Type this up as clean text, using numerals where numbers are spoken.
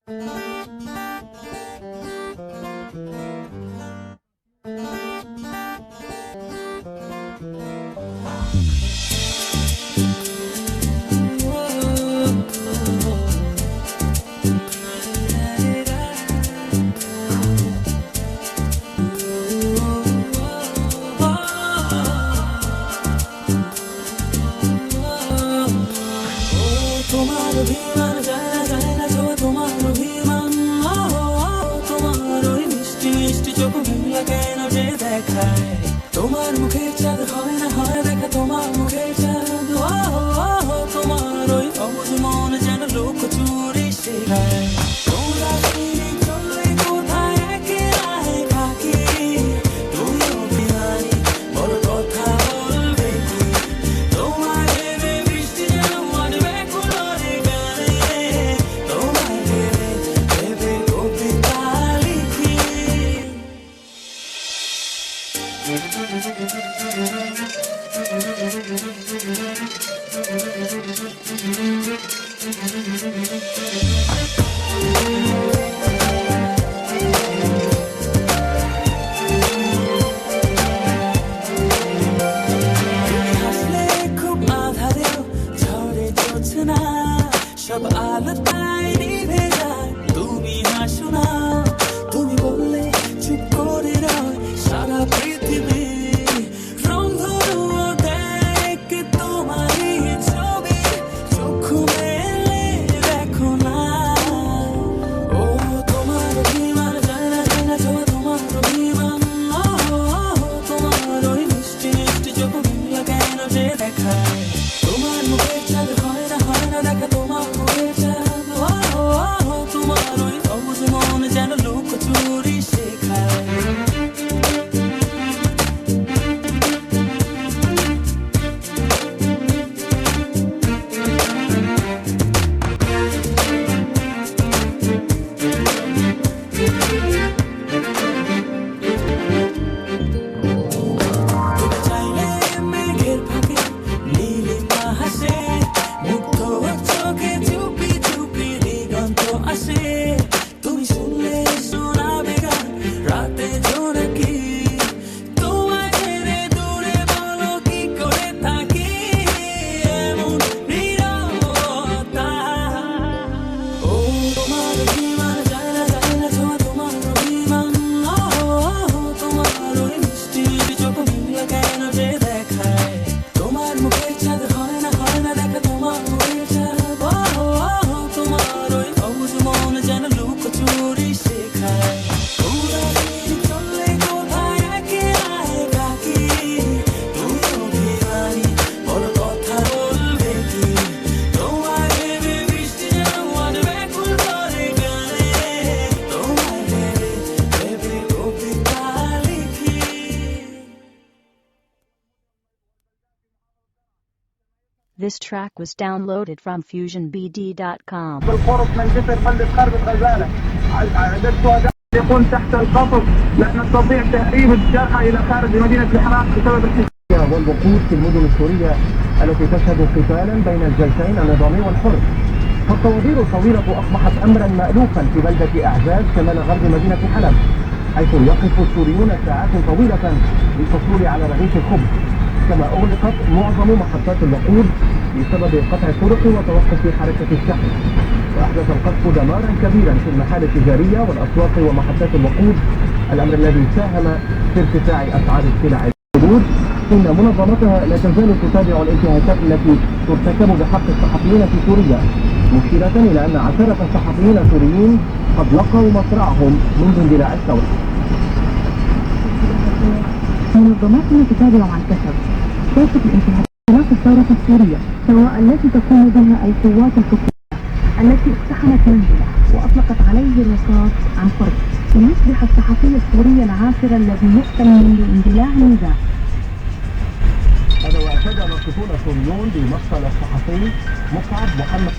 তোমার অভিমান যায় না ছোঁয়া তোমার অভিমান, তোমার ওই মিষ্টি মিষ্টি চোখ মেলা কেন যে দেখায়, তোমার মুখের চাঁদ হয় না হয় দেখা তোমার মুখের চাঁদ, তোমার ওই অবুঝ মন যেন লোক চুরি শেখায়। তোমরা চলে কোথায় একেবারে ফাঁকি, তুমি অভিমানী বড় কথা বলবে কি, তোমার ভেবে বৃষ্টি যেন মানবে কুলোরে গানে, তোমার ভেবে ভেবে কবিতা লিখি। হাসলে খুব আধারেও ঝড়ে চলছে না, সব আলো তাই নিভে যায়, তুমি হাসো না, তুমি বললে চুপ করে রয় সারা পৃথিবী, রংধনু দেখে তোমারই ছবি, চক্ষু মেলে দেখো না। ও তোমার অভিমান যায় না ছোঁয়া তোমার অভিমান, তোমার ওই মিষ্টি মিষ্টি চোখ মেলা কেন যে দেখায়, তোমার মুখের চাঁদ হয় না দেখা তোমার মুখের চাঁদ, তোমার ওই অবুঝ মন যেন লোক চুরি শেখায়। চাইলে মেঘের ফাঁকে নীলিমা হাসে, মুগ্ধ চোখে চুপি চুপি দিগন্ত আসে, তুমি শুনলে শোনাবে গান রাতে জোনাকি, তোমায় ছেড়ে দূরে বলো কি করে থাকি, এমন নীরবতা। ও তোমার অভিমান যায় না ছোঁয়া তোমার অভিমান, তোমার ওই মিষ্টি চোখ মেলা কেন যে দেখায়, তোমার মুখের চাঁদ হয় না দেখা তোমার মুখের চাঁদ, তোমার ওই অবুঝ মন যেন লোক চুরি শেখায়। তোমরা চলে কোথায় একেবারে বাকি, তুমি অভিমানী বড় কথা বলবে কি, তোমার ভেবে বৃষ্টি যেন মানবে কুলোরে গানে, তোমার ভেবে ভেবে কবিতা লিখি। This track was downloaded from FusionBD.com. بالقرب من جسر بلدة خرب الغزالة عددت يكون تحت القصف، لا نستطيع تهريب الجرحى إلى خارج مدينة الحراق بسبب الحزب والوقود في المدن السورية التي تشهد قتالا بين الجيشين النظامي والحر. فالطوابير الطويلة أصبحت أمرا مألوفا في بلدة أعزاز شمال غرب مدينة حلب، حيث يقف السوريون ساعات طويلة للحصول على رغيف الخبز، كما أغلقت معظم محطات الوقود بسبب قطع الطرق وتوقف حركة الشحن. وأحدث القصف دمارا كبيرا في المحال التجارية والأسواق ومحطات الوقود، الأمر الذي ساهم في ارتفاع أسعار السلع. الحدود إن منظمتها لا تزال تتابع الانتهاكات التي ترتكب بحق الصحفيين في سوريا، مشيرة إلى أن 10 صحفيين سوريين قد لقوا مصرعهم منذ اندلاع الثورة. منظماتنا تتابع عن كثب كافة الانتهاكات الثورة السورية، سواء التي تقوم بها القوات الحكومية التي اقتحمت منزله وأطلقت عليه الرصاص عن قرب، ليصبح الصحفي السوري العاشر الذي يقتل منذ اندلاع النزاع. هذا وأشاد ناشطون سوريون بمقتل الصحفي مصعب محمد